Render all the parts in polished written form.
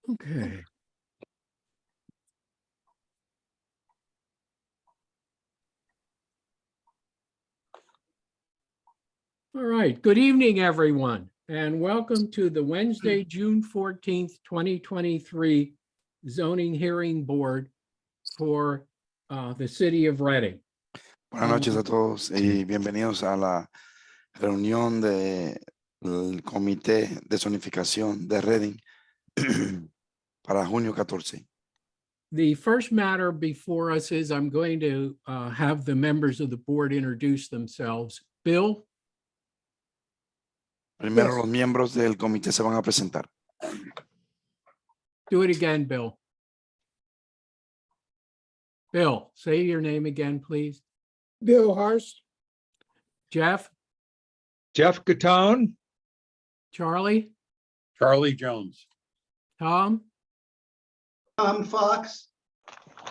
Okay. All right. Good evening, everyone, and welcome to the Wednesday, June 14th, 2023 Zoning Hearing Board for the City of Reading. Buenas noches a todos y bienvenidos a la reunión del Comité de Zonificación de Reading para junio 14. The first matter before us is I'm going to have the members of the board introduce themselves. Bill? Primero Yes. los miembros del comité se van a presentar. Do it again, Bill. Bill, say your name again, please. Bill Hurst, Jeff? Jeff Gatone, Charlie? Charlie Jones, Tom? Tom Fox,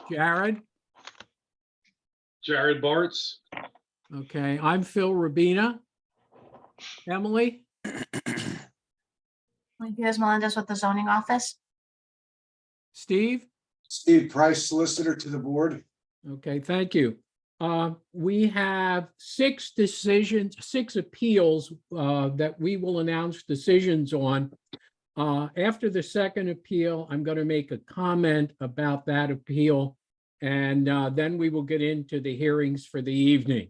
Jared? Jared Bartz. Okay, I'm Phil Rabina. Emily? Here's Melendez with the zoning office. Steve? Steve Price, solicitor to the board. Okay, thank you. We have six appeals that we will announce decisions on. After the second appeal, I'm going to make a comment about that appeal, and then we will get into the hearings for the evening.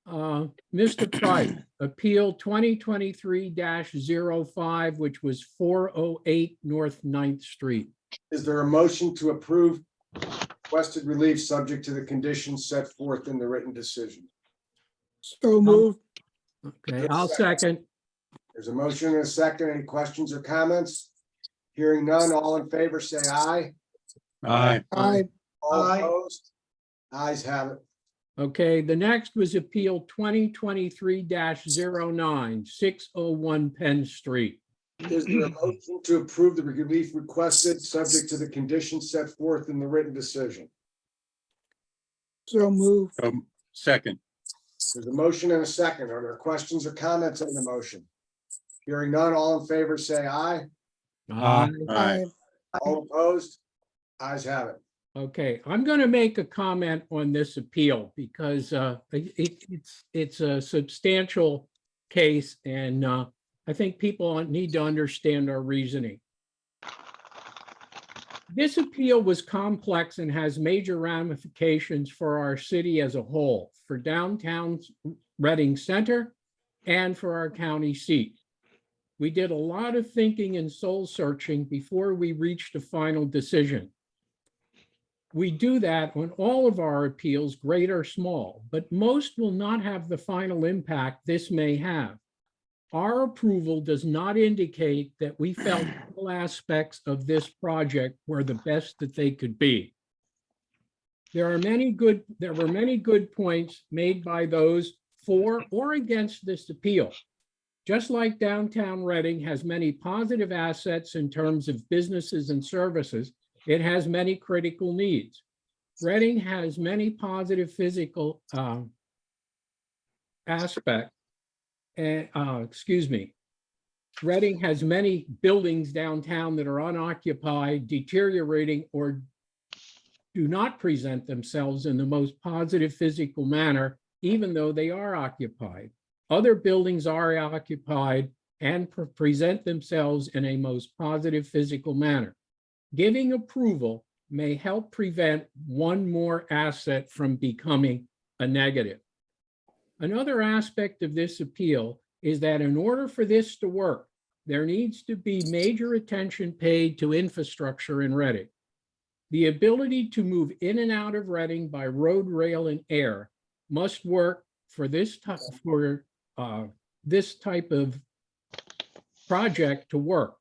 Mr. Price, Appeal 2023-05, which was 408 North 9th Street. Is there a motion to approve requested relief subject to the conditions set forth in the written decision? So moved. Okay, I'll second. There's a motion and a second. Any questions or comments? Hearing none, all in favor, say aye. aye, All opposed? Ayes have it. Okay, the next was Appeal 2023-09, 601 Penn Street. Is there a motion to approve the relief requested subject to the conditions set forth in the written decision? So moved. second, There's a motion and a second. Are there questions or comments on the motion? Hearing none, all in favor, say aye. aye, All opposed? Ayes have it. Okay, I'm going to make a comment on this appeal because it's a substantial case, and I think people need to understand our reasoning. This appeal was complex and has major ramifications for our city as a whole, for downtown Reading Center, and for our county seat. We did a lot of thinking and soul searching before we reached a final decision. We do that on all of our appeals, great or small, but most will not have the final impact this may have. Our approval does not indicate that we felt all aspects of this project were the best that they could be. There were many good points made by those for or against this appeal. Just like downtown Reading has many positive assets in terms of businesses and services, it has many critical needs. Reading has many positive physical aspects. Reading has many buildings downtown that are unoccupied, deteriorating, or do not present themselves in the most positive physical manner, even though they are occupied. Other buildings are occupied and present themselves in a most positive physical manner. Giving approval may help prevent one more asset from becoming a negative. Another aspect of this appeal is that in order for this to work, there needs to be major attention paid to infrastructure in Reading. The ability to move in and out of Reading by road, rail, and air must work for this type of project to work.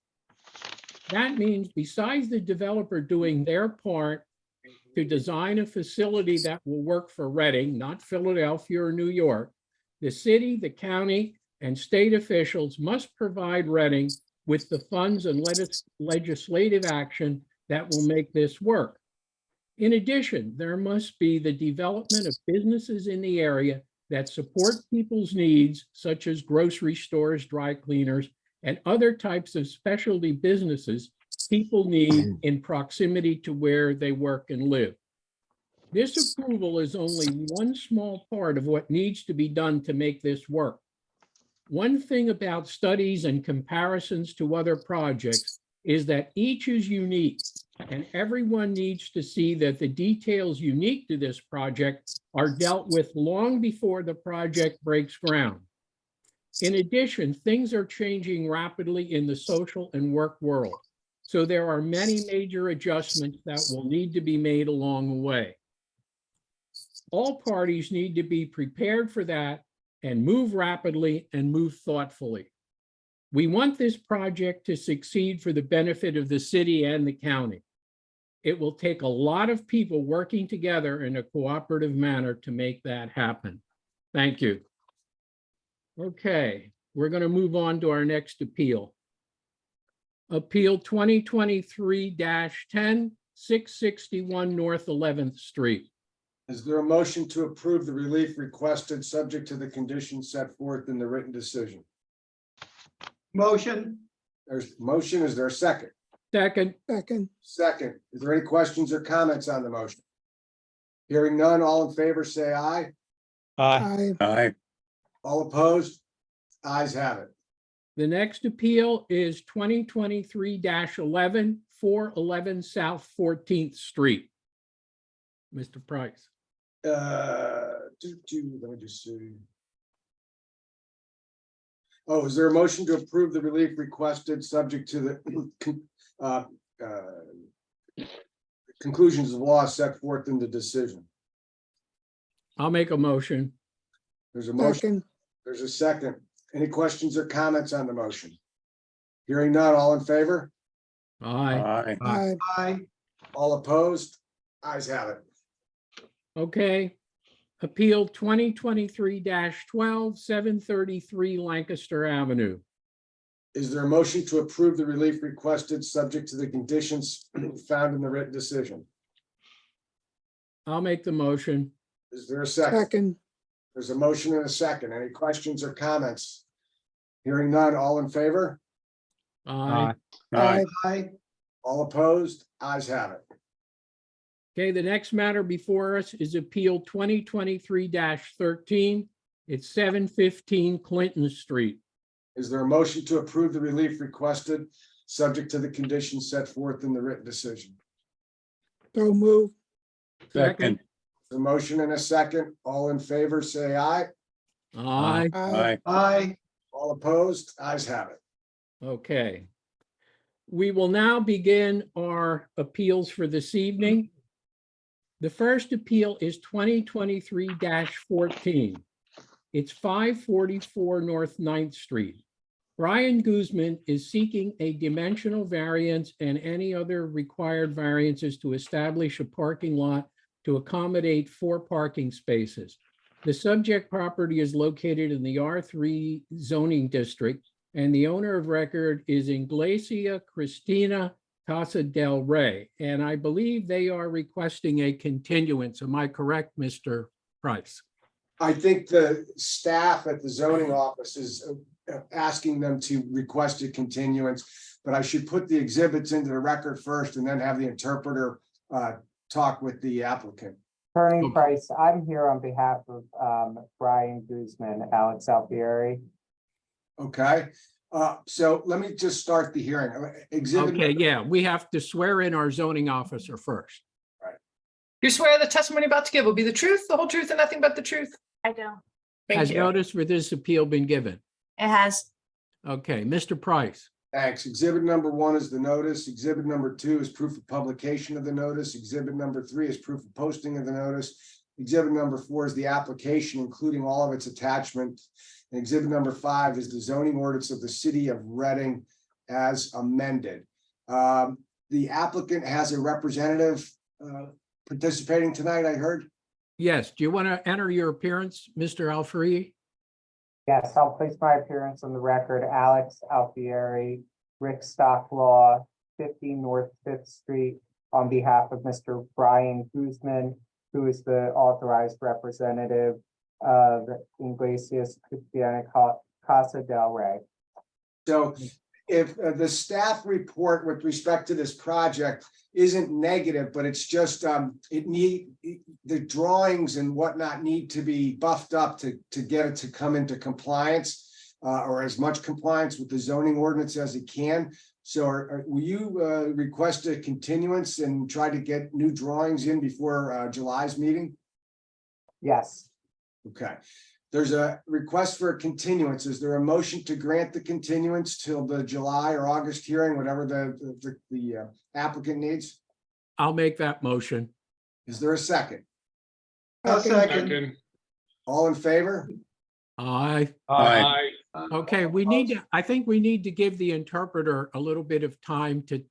That means besides the developer doing their part to design a facility that will work for Reading, not Philadelphia or New York, the city, the county, and state officials must provide Reading with the funds and legislative action that will make this work. In addition, there must be the development of businesses in the area that support people's needs, such as grocery stores, dry cleaners, and other types of specialty businesses people need in proximity to where they work and live. This approval is only one small part of what needs to be done to make this work. One thing about studies and comparisons to other projects is that each is unique, and everyone needs to see that the details unique to this project are dealt with long before the project breaks ground. In addition, things are changing rapidly in the social and work world, so there are many major adjustments that will need to be made along the way. All parties need to be prepared for that and move rapidly and move thoughtfully. We want this project to succeed for the benefit of the city and the county. It will take a lot of people working together in a cooperative manner to make that happen. Thank you. Okay, we're going to move on to our next appeal. Appeal 2023-10, 661 North 11th Street. Is there a motion to approve the relief requested, subject to the conditions set forth in the written decision? Motion. There's motion. Is there a second? Second, Second. Is there any questions or comments on the motion? Hearing none, all in favor, say aye. Aye. All opposed? Ayes have it. the next appeal is 2023-11, 411 South 14th Street. Mr. Price. Let me just see. Oh, is there a motion to approve the relief requested, subject to the conclusions of law set forth in the decision? I'll make a motion. There's a motion. There's a second. Any questions or comments on the motion? Hearing none, all in favor? Aye. Aye. All opposed? Ayes have it. Okay. Appeal 2023-12, 733 Lancaster Avenue. Is there a motion to approve the relief requested, subject to the conditions found in the written decision? I'll make the motion. Is there a second? There's a motion and a second. Any questions or comments? Hearing none, all in favor? Aye. Aye. All opposed? Ayes have it. Okay, the next matter before us is Appeal 2023-13. It's 715 Clinton Street. Is there a motion to approve the relief requested, subject to the conditions set forth in the written decision? So move. Second. The motion and a second. All in favor, say aye. Aye. Aye. Aye. All opposed? Ayes have it. Okay. We will now begin our appeals for this evening. The first appeal is 2023-14. It's 544 North 9th Street. Brian Guzman is seeking a dimensional variance and any other required variances to establish a parking lot to accommodate 4 parking spaces. The subject property is located in the R3 zoning district, and the owner of record is Iglesia Cristina Casa del Rey, and I believe they are requesting a continuance. Am I correct, Mr. Price? I think the staff at the zoning office is asking them to request a continuance, but I should put the exhibits into the record first and then have the interpreter talk with the applicant. Attorney Okay. Price, I'm here on behalf of Brian Guzman, Alex Alfieri. Okay, so let me just start the hearing. Exhibit. Okay, yeah, we have to swear in our zoning officer first. You swear the testimony about to give will be the truth, the whole truth, and nothing but the truth? I do. Thank Has you. notice for this appeal been given? It has. Okay, Mr. Price. Thanks. Exhibit number 1 is the notice. Exhibit number 2 is proof of publication of the notice. Exhibit number 3 is proof of posting of the notice. Exhibit number 4 is the application, including all of its attachments. And exhibit number 5 is the zoning ordinance of the city of Reading as amended. The applicant has a representative participating tonight, I heard. Yes, do you want to enter your appearance, Mr. Alfieri? Yes, I'll place my appearance on the record. Alex Alfieri, Rick Stocklaw, 50 North 5th Street, on behalf of Mr. Brian Guzman, who is the authorized representative of Iglesias Christiana Casa del Rey. So if the staff report with respect to this project isn't negative, but it's just, the drawings and whatnot need to be buffed up to get it to come into compliance, or as much compliance with the zoning ordinance as it can. So will you request a continuance and try to get new drawings in before July's meeting? Yes, Okay, there's a request for a continuance. Is there a motion to grant the continuance till the July or August hearing, whatever the applicant needs? I'll make that motion. Is there a second? I'll second. All in favor? Aye. Aye. Okay, we need to, I think we need to give the interpreter a little bit of time to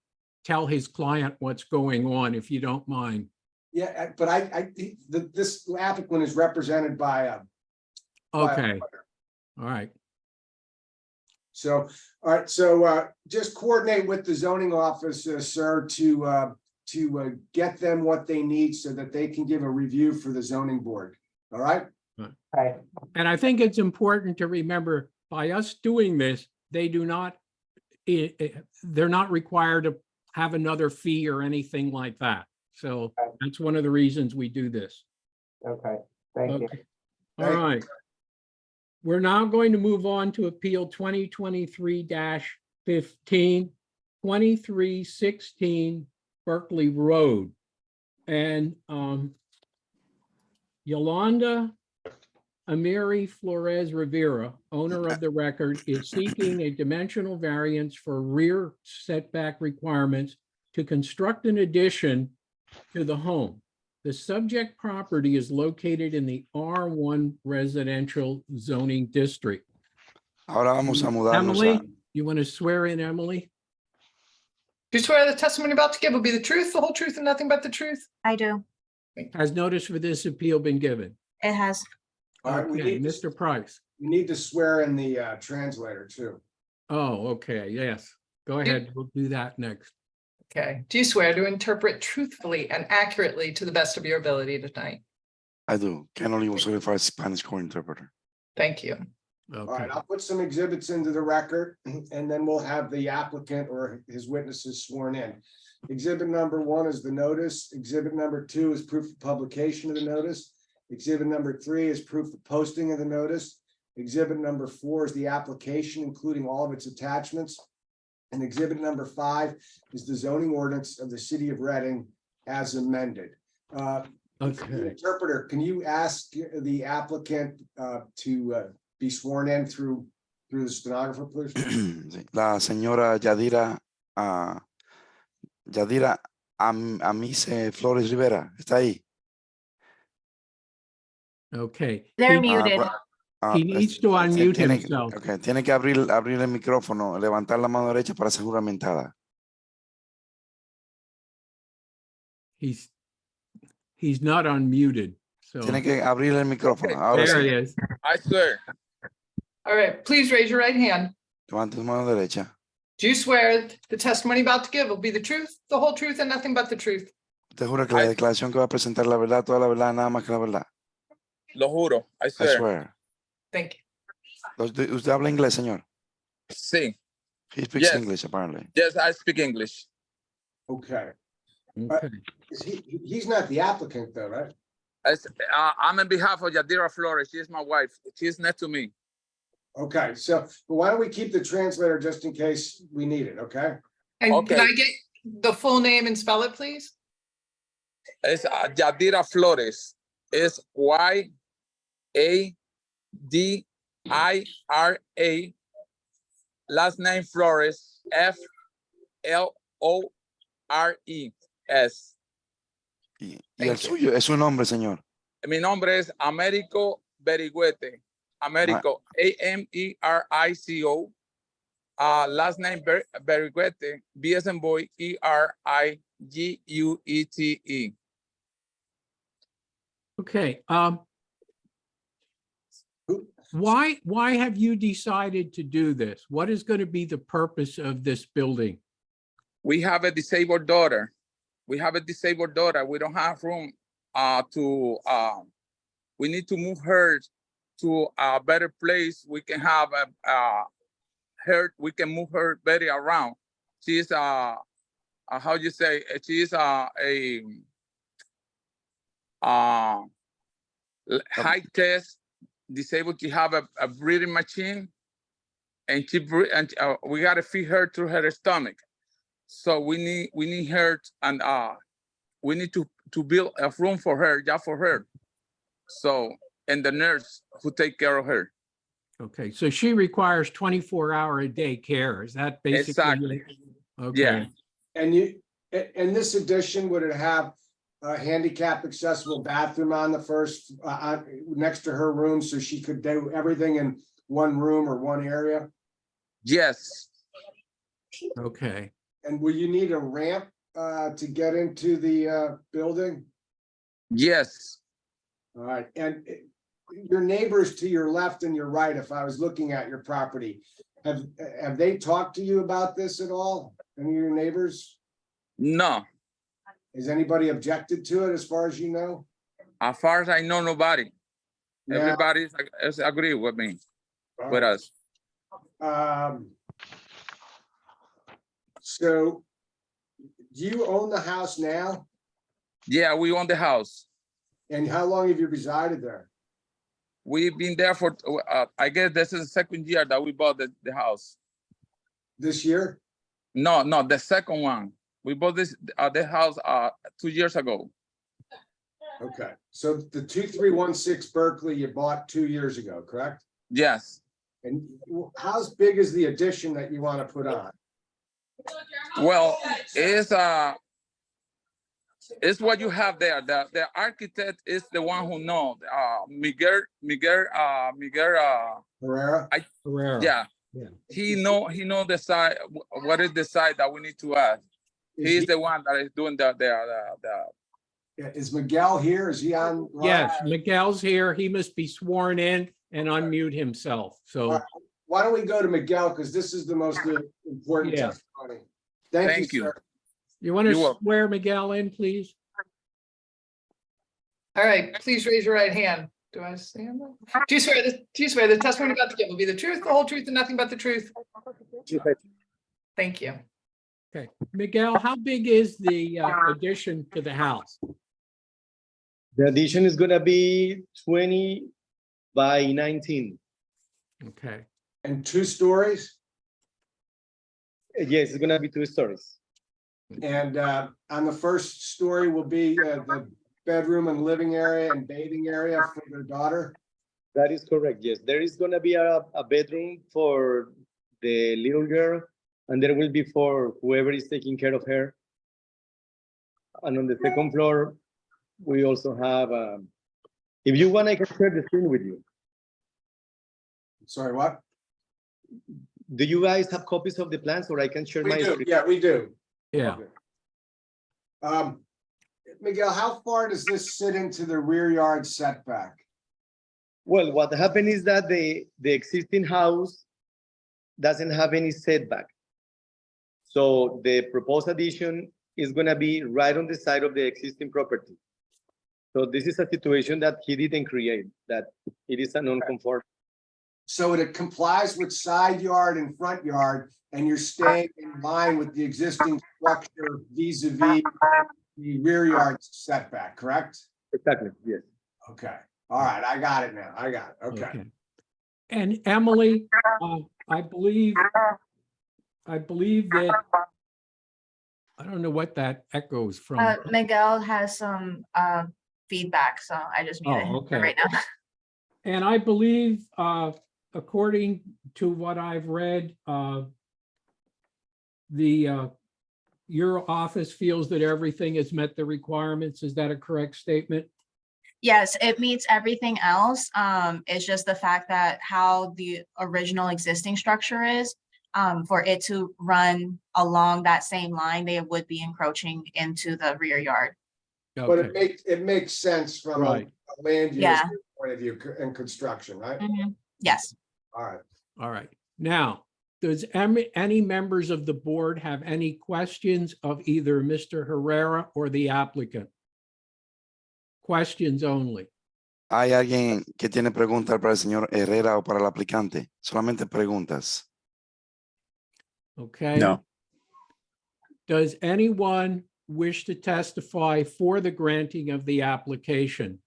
tell his client what's going on, if you don't mind. Yeah, but this applicant is represented by a. Okay, all right. So, all right, so just coordinate with the zoning office, sir, to get them what they need so that they can give a review for the zoning board. All right? okay, And I think it's important to remember, by us doing this, they do not, they're not required to have another fee or anything like that. So Okay. that's one of the reasons we do this. okay, thank you. Okay. All right. We're now going to move on to Appeal 2023-15, 2316 Berkeley Road. And Yolanda Amiri Flores Rivera, owner of the record, is seeking a dimensional variance for rear setback requirements to construct an addition to the home. The subject property is located in the R1 residential zoning district. Ahora vamos a mudarnos Emily, you want to swear in Emily? Do you swear the testimony about to give will be the truth, the whole truth, and nothing but the truth? I do. Has notice for this appeal been given? It has. All right, we Okay, need to- Mr. Price. You need to swear in the translator too. Oh, okay, yes. Go ahead, we'll do that next. Okay. Do you swear to interpret truthfully and accurately to the best of your ability tonight? I do. Ken Olivo, certified Spanish court interpreter. Thank you. All Okay, right, I'll put some exhibits into the record and then we'll have the applicant or his witnesses sworn in. Exhibit number 1 is the notice. Exhibit number 2 is proof of publication of the notice. Exhibit number 3 is proof of posting of the notice. Exhibit number 4 is the application, including all of its attachments. And exhibit number 5 is the zoning ordinance of the city of Reading as amended. okay. Interpreter, can you ask the applicant to be sworn in through the stenographer, please? Sí. La señora Yadira Amise Flores Rivera, ¿está ahí? Okay. They're He- muted. He needs to unmute himself. Okay, tiene que abrir el micrófono, levantar la mano derecha para ser juramentada. He's not unmuted, so Tiene que abrir el micrófono. Ahora there sí, he is. I swear. All right. Please raise your right hand. levante su mano derecha. Do you swear the testimony about to give will be the truth, the whole truth, and nothing but the truth? Te juro que la declaración que va a presentar la verdad, toda la verdad, nada más que la verdad. Lo juro. I I swear. swear. Thank you. ¿Usted habla inglés, señor? Sí. He speaks Yes. English, apparently. Yes, I speak English. Okay, Okay. he's not the applicant though, right? I'm on behalf of Yadira Flores. She is my wife. She's next to me. Okay, so but why don't we keep the translator just in case we need it, okay? And Okay. can I get the full name and spell it, please? It's Yadira Flores. It's YADIRA. Last name Flores. FLORES. Y el Thank you. suyo es su nombre, señor. Mi nombre es Américo Berigüete. Américo, AMERICO. Last name Berigüete. B as in boy, ERIGUETE. Okay, why have you decided to do this? What is going to be the purpose of this building? We have a disabled daughter. we have a disabled daughter. We don't have room we need to move her to a better place. We can have we can move her better around. She's how you say, she's high test disabled. She have a breathing machine, and we gotta feed her through her stomach. So we need her, and we need to build a room for her, just for her. So, and the nurse who take care of her. Okay, so she requires 24-hour-a-day care. Is that basically? Exactly. Okay. Yeah. And in this addition, would it have a handicap accessible bathroom on the first, next to her room, so she could do everything in one room or one area? Yes. Okay. And will you need a ramp to get into the building? Yes. All right, and your neighbors to your left and your right, if I was looking at your property, have they talked to you about this at all? Any of your neighbors? No. Has anybody objected to it as far as you know? As far as I know, nobody. Now, Everybody is agree with me, all with right, us. So do you own the house now? Yeah, we own the house. And how long have you resided there? We've been there for, I guess this is the second year that we bought the house. This year? No, the second one. We bought the house 2 years ago. Okay, so the 2316 Berkeley you bought 2 years ago, correct? Yes. And how big is the addition that you want to put on? Well, it's what you have there. The architect is the one who knows. Miguel. Herrera? Herrera. Yeah. Yeah. He know the side. What is the side that we need to add? He's the one that is doing the. Is Miguel here? Is he on? Yes, Miguel's here. He must be sworn in and unmute himself. So, Why don't we go to Miguel, because this is the most important Yeah. testimony. Thank you, sir. you want You're to welcome. swear Miguel in, please? All right, please raise your right hand. Do I stand up? Do you swear the testimony about to give will be the truth, the whole truth, and nothing but the truth? Thank you. Okay. Miguel, how big is the addition to the house? The addition is gonna be 20 by 19. Okay. And 2 stories? Yes, it's gonna be 2 stories. And on the first story will be the bedroom and living area and bathing area for their daughter? That is correct, yes. There is gonna be a bedroom for the little girl, and there will be for whoever is taking care of her. And on the second floor, we also have, if you want, I can share the screen with you. Sorry, what? Do you guys have copies of the plans, or I can share my We do, screen? yeah, we do. Yeah. Miguel, how far does this sit into the rear yard setback? Well, what happened is that the existing house doesn't have any setback. So the proposed addition is gonna be right on the side of the existing property. So this is a situation that he didn't create, that it is a non-conforming. So it complies with side yard and front yard, and you're staying in line with the existing structure vis-a-vis the rear yard setback, correct? Exactly, yes. Okay, all right, I got it now, I got it, okay. And Emily, I believe that, I don't know what that echoes from. Miguel has some feedback, so I just muted him okay. for right now. And I believe, according to what I've read, your office feels that everything has met the requirements. Is that a correct statement? Yes, it meets everything else. It's just the fact that how the original existing structure is, for it to run along that same line, they would be encroaching into the rear yard. But Okay. it makes sense from a Right. land use Yeah. point of view and construction, right? Mhm. Yes. All right. All right. Now, Does any members of the board have any questions of either Mr. Herrera or the applicant? Questions only. ¿Hay alguien que tiene preguntas para el señor Herrera o para el aplicante? Solamente preguntas. Okay. No. Does anyone wish to testify for the granting of the application?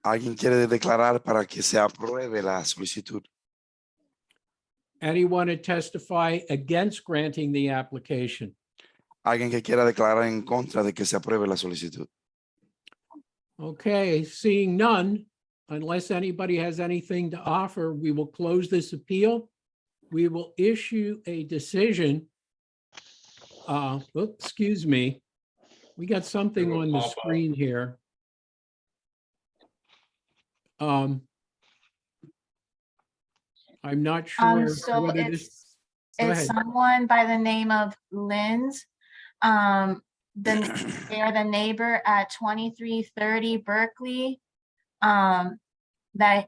¿Alguien quiere declarar para que se apruebe la solicitud? Anyone to testify against granting the application? ¿Alguien que quiera declarar en contra de que se apruebe la solicitud? Okay, seeing none, unless anybody has anything to offer, we will close this appeal. We will issue a decision. Excuse me. We got something on the screen here. I'm not sure So whether this, go it's ahead. someone by the name of Linz. They are the neighbor at 2330 Berkeley. That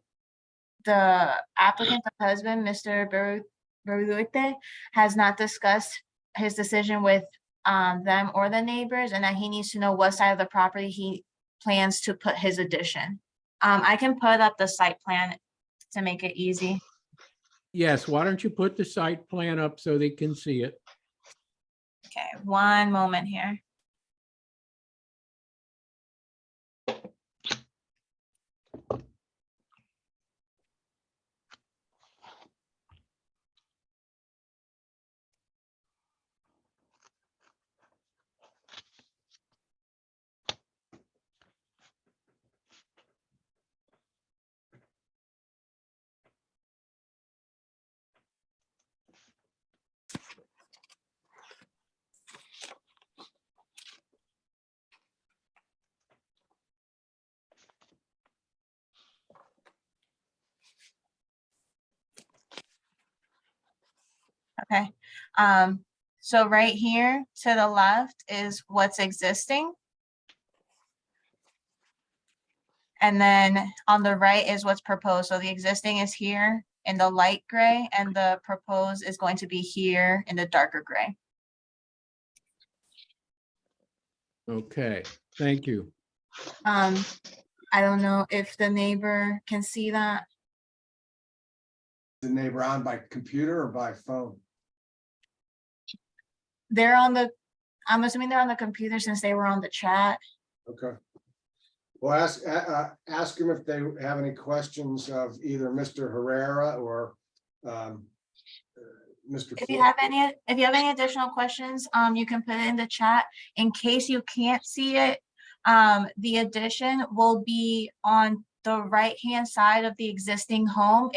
the applicant, the husband, Mr. Berluete, has not discussed his decision with them or the neighbors, and that he needs to know what side of the property he plans to put his addition. I can put up the site plan to make it easy. Yes, why don't you put the site plan up so they can see it? Okay, one moment here. Okay, so right here to the left is what's existing. And then on the right is what's proposed. So the existing is here in the light gray, and the proposed is going to be here in the darker gray. Okay, thank you. I don't know if the neighbor can see that. The neighbor on by computer or by phone? They're on the, I'm assuming they're on the computer since they were on the chat. Okay. Well, ask them if they have any questions of either Mr. Herrera or Mr. If you have any additional questions, you can put it in the chat. In case you can't see it, the addition will be on the right-hand side of the existing home.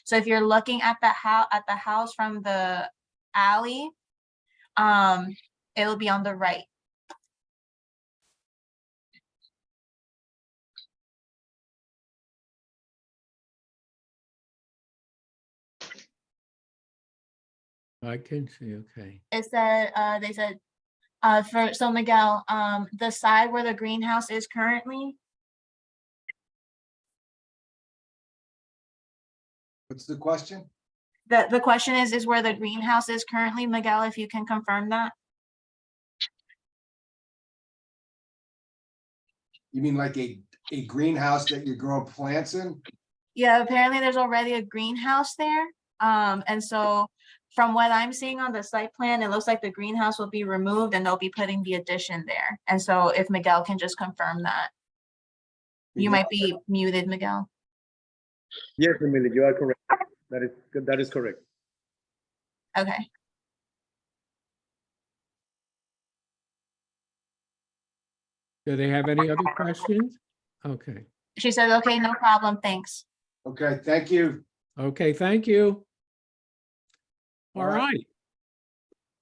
So if you're looking at the house from the alley, it'll be on the right. I can see, okay. It said, they said, so Miguel, the side where the greenhouse is currently, What's the question? the question is where the greenhouse is currently, Miguel, if you can confirm that? You mean like a greenhouse that you grow plants in? Yeah, apparently there's already a greenhouse there. And so from what I'm seeing on the site plan, it looks like the greenhouse will be removed and they'll be putting the addition there. And so if Miguel can just confirm that. You might be muted, Miguel. Yes, Emily, you are correct. That is correct. Okay. Do they have any other questions? Okay, She said, okay, no problem, thanks. Okay, thank you. okay, thank you. All All right. right.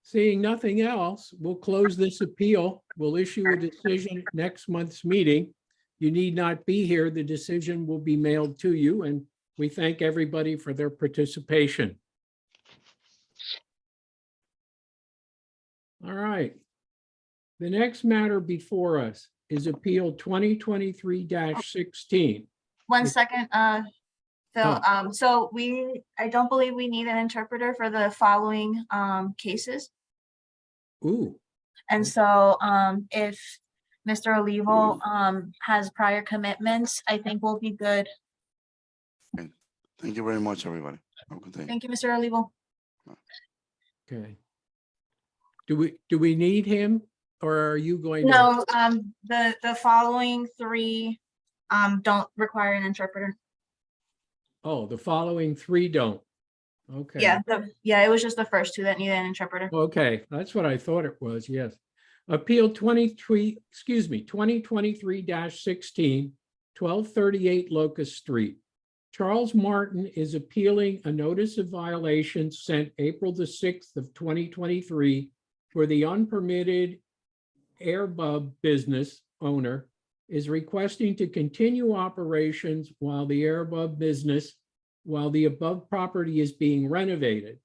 Seeing nothing else, we'll close this appeal. We'll issue a decision at next month's meeting. You need not be here. The decision will be mailed to you, and we thank everybody for their participation. All right. The next matter before us is Appeal 2023-16. One Yes. second, Phil, Oh. so I don't believe we need an interpreter for the following, cases. Ooh, And so, if Mr. Olivo, has prior commitments, I think we'll be good. Thank you very much, everybody. Have a good day. Thank you, Mr. Olivo. okay. Do we need him or are you going to? No, the following three, don't require an interpreter. Oh, the following three don't. Okay. Yeah, it was just the first two that needed an interpreter. Okay, that's what I thought it was, yes. Appeal 2023, 2023-16, 1238 Locust Street. Charles Martin is appealing a notice of violation sent April the 6th of 2023 for the unpermitted Airbub business owner is requesting to continue operations while the above property is being renovated.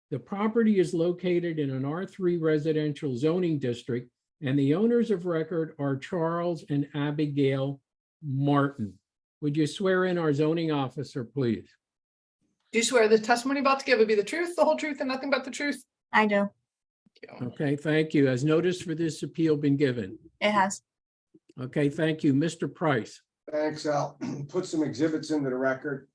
The property is located in an R3 residential zoning district, and the owners of record are Charles and Abigail Martin. Would you swear in our zoning officer, please? Do you swear the testimony about to give will be the truth, the whole truth, and nothing but the truth? I do. Thank you. Okay, thank you. Has notice for this appeal been given? It has. Okay, thank you. Mr. Price. Thanks, Al. Put some exhibits into the record.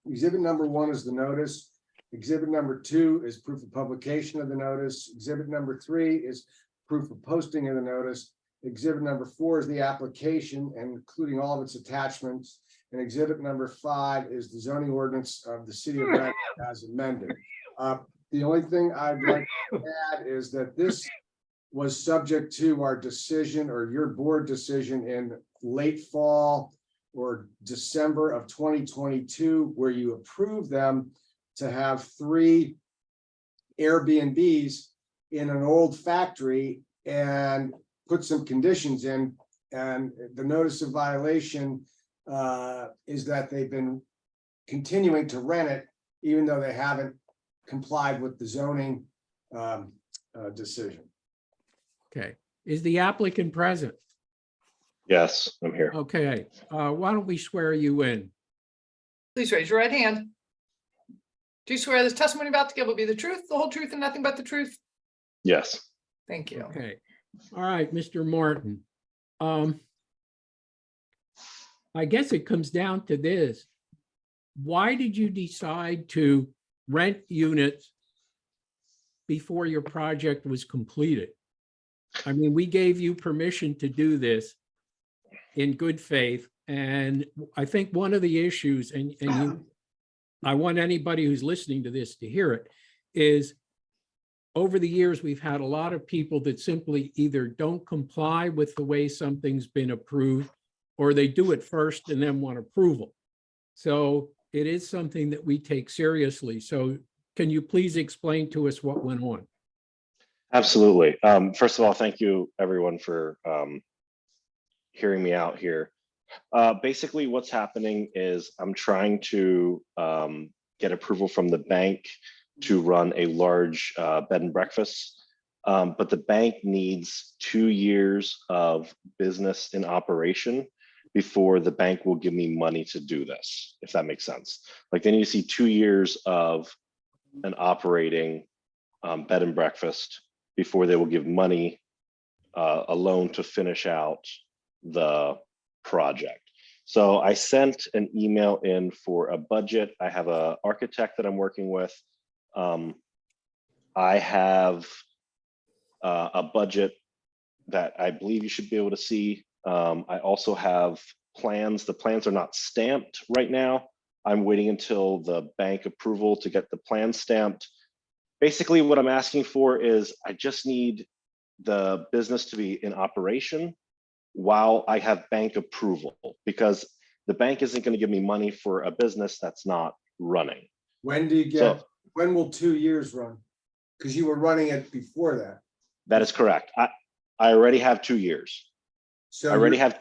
Exhibit number 1 is the notice. Exhibit number 2 is proof of publication of the notice. Exhibit number 3 is proof of posting of the notice. Exhibit number 4 is the application, and including all of its attachments. And exhibit number 5 is the zoning ordinance of the city of Reading as amended. The only thing I'd like to add is that this was subject to our decision or your board decision in late fall or December of 2022, where you approved them to have 3 Airbnbs in an old factory and put some conditions in. And the notice of violation is that they've been continuing to rent it, even though they haven't complied with the zoning decision. Okay, is the applicant present? Yes, I'm here. Okay, why don't we swear you in? Please raise your right hand. Do you swear this testimony about to give will be the truth, the whole truth, and nothing but the truth? Yes. Thank you. Okay, all right, Mr. Martin. I guess it comes down to this. Why did you decide to rent units before your project was completed? I mean, we gave you permission to do this in good faith. And I think one of the issues, and I want anybody who's listening to this to hear it, is over the years, we've had a lot of people that simply either don't comply with the way something's been approved, or they do it first and then want approval. So it is something that we take seriously. So can you please explain to us what went on? Absolutely. First of all, thank you everyone for hearing me out here. Basically what's happening is I'm trying to get approval from the bank to run a large bed and breakfast, but the bank needs 2 years of business in operation before the bank will give me money to do this, if that makes sense. Like they need to see 2 years of an operating bed and breakfast before they will give money, a loan to finish out the project. So I sent an email in for a budget. I have an architect that I'm working with. I have a budget that I believe you should be able to see. I also have plans. The plans are not stamped right now. I'm waiting until the bank approval to get the plan stamped. Basically, what I'm asking for is I just need the business to be in operation while I have bank approval, because the bank isn't going to give me money for a business that's not running. When do you get, when will 2 years run? Because you were running it before that. That is correct. I already have 2 years. So I already have.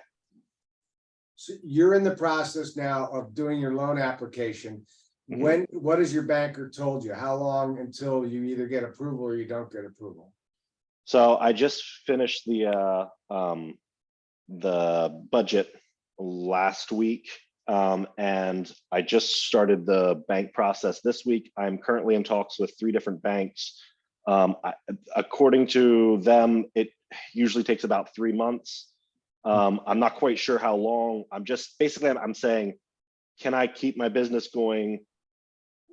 So you're in the process now of doing your loan application. Mhm. What has your banker told you? How long until you either get approval or you don't get approval? So I just finished the budget last week. And I just started the bank process this week. I'm currently in talks with 3 different banks. According to them, it usually takes about 3 months. I'm not quite sure how long. I'm saying, can I keep my business going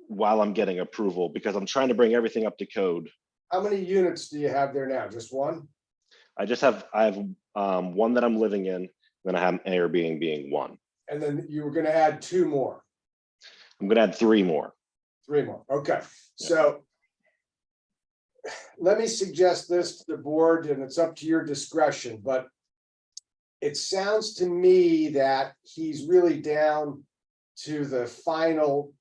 while I'm getting approval? Because I'm trying to bring everything up to code. How many units do you have there now? Just one? I have one that I'm living in, then I have an Airbnb being 1. And then you were gonna add 2 more, I'm gonna add 3 more. 3 more. Okay, so let me suggest this to the board, and it's up to your discretion, but it sounds to me that he's really down to the final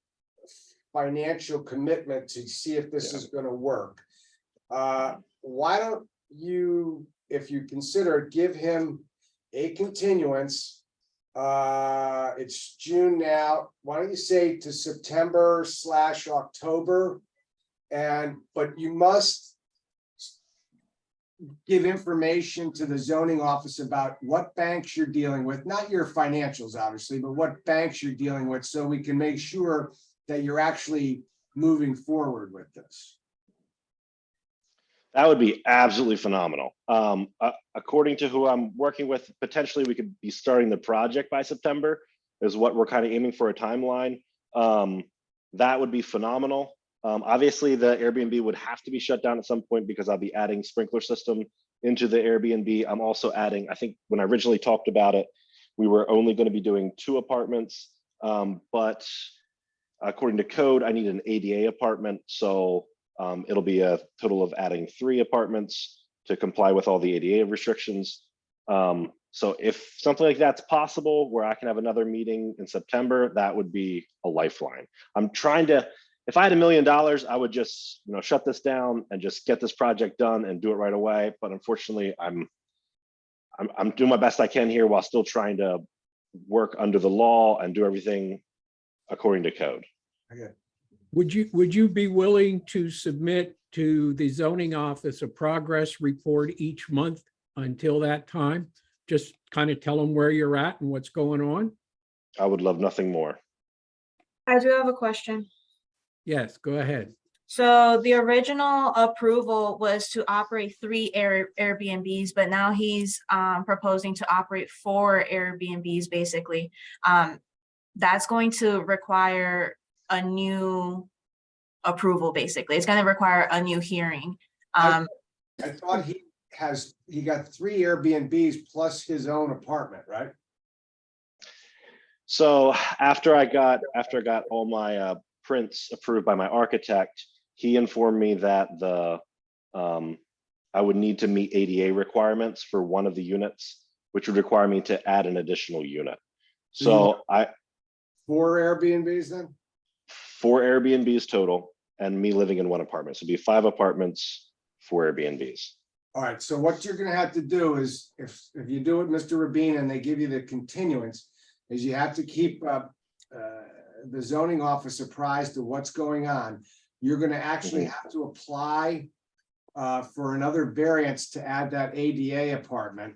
financial commitment to see if this is gonna work. Why don't you, if you consider it, give him a continuance? It's June now. Why don't you say to September/October? But you must give information to the zoning office about what banks you're dealing with, not your financials, obviously, but what banks you're dealing with, so we can make sure that you're actually moving forward with this. That would be absolutely phenomenal. According to who I'm working with, potentially we could be starting the project by September is what we're kind of aiming for a timeline. That would be phenomenal. Obviously the Airbnb would have to be shut down at some point because I'll be adding sprinkler system into the Airbnb. I'm also adding, I think when I originally talked about it, we were only going to be doing 2 apartments, but according to code, I need an ADA apartment. So it'll be a total of adding 3 apartments to comply with all the ADA restrictions. So if something like that's possible, where I can have another meeting in September, that would be a lifeline. I'm trying to, if I had $1 million, I would just, shut this down and just get this project done and do it right away. But unfortunately, I'm doing my best I can here while still trying to work under the law and do everything according to code. Okay. Would you be willing to submit to the zoning office a progress report each month until that time? Just kind of tell them where you're at and what's going on? I would love nothing more. I do have a question. Yes, go ahead. So the original approval was to operate 3 Airbnbs, but now he's proposing to operate 4 Airbnbs, basically. That's going to require a new approval, basically. It's going to require a new hearing. I thought he got 3 Airbnbs plus his own apartment, right? So after I got all my prints approved by my architect, he informed me that I would need to meet ADA requirements for one of the units, which would require me to add an additional unit. So 4 Airbnbs then? 4 Airbnbs total, and me living in 1 apartment. So it'd be 5 apartments, 4 Airbnbs. All right, so what you're gonna have to do is, if you do it, Mr. Rabin, and they give you the continuance, is you have to keep the zoning office apprised of what's going on. You're gonna actually have to apply for another variance to add that ADA apartment.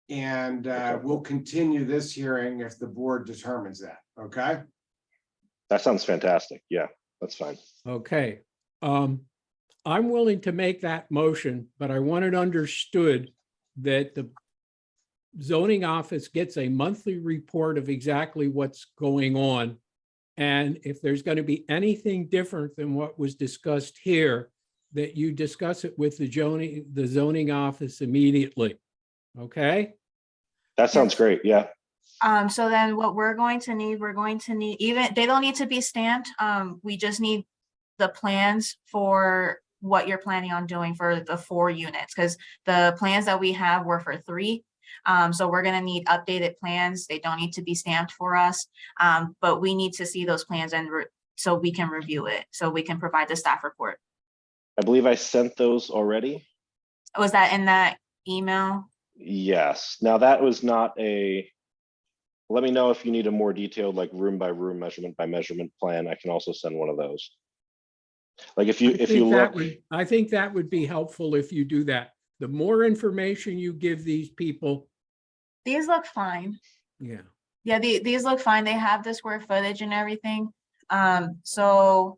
And we'll continue this hearing if the board determines that, okay? That sounds fantastic. Yeah, that's fine. Okay. I'm willing to make that motion, but I want it understood that the zoning office gets a monthly report of exactly what's going on. And if there's going to be anything different than what was discussed here, that you discuss it with the zoning office immediately. Okay? That sounds great. Yeah. So then what we're going to need, even, they don't need to be stamped. We just need the plans for what you're planning on doing for the 4 units, because the plans that we have were for 3. So we're going to need updated plans. They don't need to be stamped for us, but we need to see those plans and so we can review it, so we can provide the staff report. I believe I sent those already. Was that in that email? Yes. Now that was not let me know if you need a more detailed, like room by room, measurement by measurement plan. I can also send one of those. Like if you look, I think that would be helpful if you do that. The more information you give these people. These look fine. Yeah. Yeah, these look fine. They have the square footage and everything. So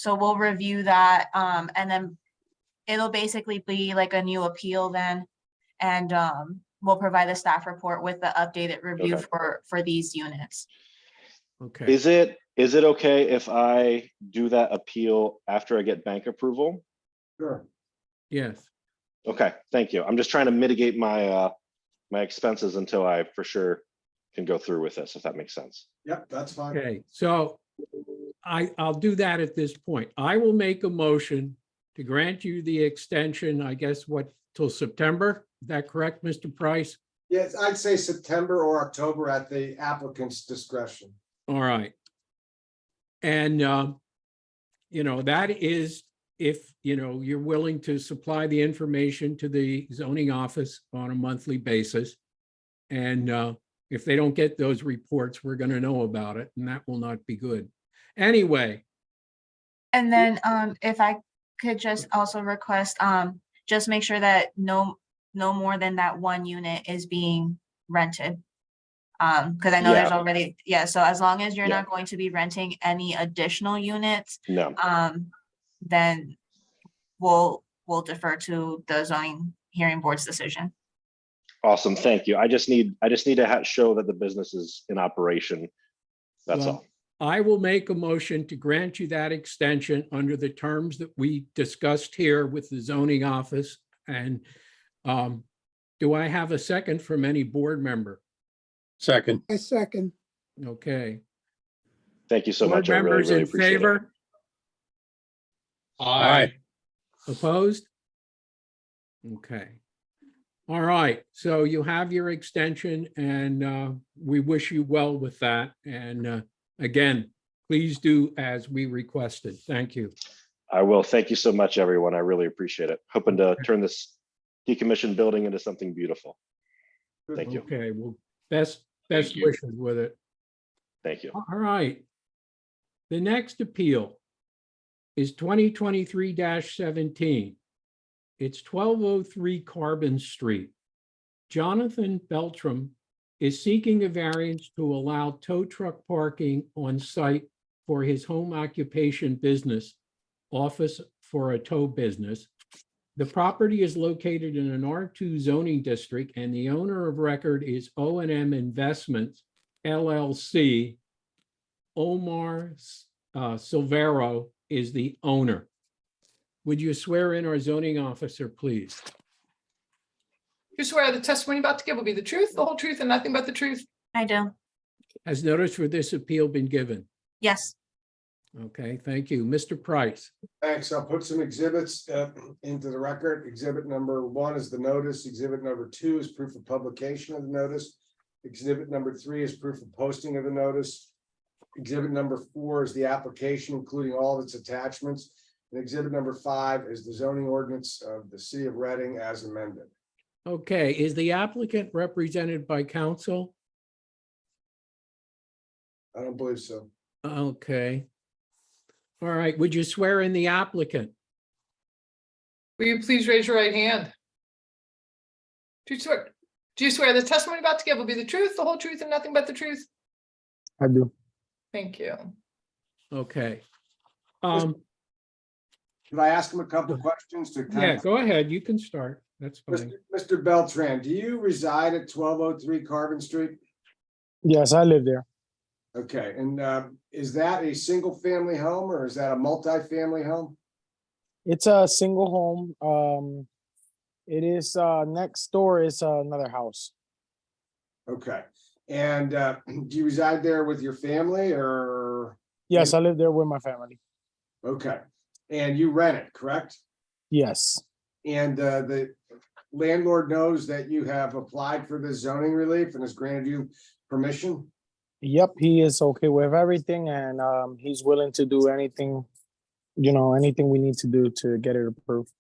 we'll review that, and then it'll basically be like a new appeal then. And, we'll provide the staff report with the updated review Okay. for these units. Okay, Is it okay if I do that appeal after I get bank approval? Sure. yes, Okay, thank you. I'm just trying to mitigate my my expenses until I for sure can go through with this, if that makes sense. Yep, that's fine. okay, so I'll do that at this point. I will make a motion to grant you the extension, I guess, what, till September? Is that correct, Mr. Price? Yes, I'd say September or October at the applicant's discretion. All right. And, that is if, you're willing to supply the information to the zoning office on a monthly basis. And if they don't get those reports, we're going to know about it, and that will not be good. Anyway, And then, if I could just also request, just make sure that no more than that one unit is being rented. Because I know there's Yeah. already, so as long as you're Yeah. not going to be renting any additional units, No, then we'll defer to the zoning hearing board's decision. awesome, thank you. I just need to show that the business is in operation. That's Well, all. I will make a motion to grant you that extension under the terms that we discussed here with the zoning office. And do I have a second from any board member? I second. Okay. Thank you so Board much. I really, members really in appreciate it. favor? Aye. Opposed? Okay. All right, so you have your extension, and we wish you well with that. And again, please do as we requested. Thank you. I will. Thank you so much, everyone. I really appreciate it. Hoping to turn this decommissioned building into something beautiful. Thank you. Okay, well, best Thank you. wishes with it. Thank you. All right. The next appeal is 2023-17. It's 1203 Carbon Street. Jonathan Beltram is seeking a variance to allow tow truck parking on site for his home occupation business, office for a tow business. The property is located in an R2 zoning district, and the owner of record is O&M Investments, LLC. Omar Silvero is the owner. Would you swear in our zoning officer, please? You swear the testimony about to give will be the truth, the whole truth, and nothing but the truth? I do. Has notice for this appeal been given? Yes. Okay, thank you. Mr. Price. Thanks. I'll put some exhibits into the record. Exhibit number 1 is the notice. Exhibit number 2 is proof of publication of the notice. Exhibit number 3 is proof of posting of the notice. Exhibit number 4 is the application, including all of its attachments. And exhibit number 5 is the zoning ordinance of the city of Reading as amended. Okay, is the applicant represented by counsel? I don't believe so. Okay. All right, would you swear in the applicant? Will you please raise your right hand? Do you swear the testimony about to give will be the truth, the whole truth, and nothing but the truth? I do. Thank you. Okay. Could I ask him a couple of questions to kind Yeah, of? go ahead. You can start. That's fine. Mr. Beltran, do you reside at 1203 Carbon Street? Yes, I live there. Okay, and is that a single family home or is that a multi-family home? It's a single home. It is next door is another house. Okay, and do you reside there with your family or? Yes, I live there with my family. Okay, and you rent it, correct? Yes. And the landlord knows that you have applied for this zoning relief and has granted you permission? Yep, he is okay with everything, and he's willing to do anything, anything we need to do to get it approved.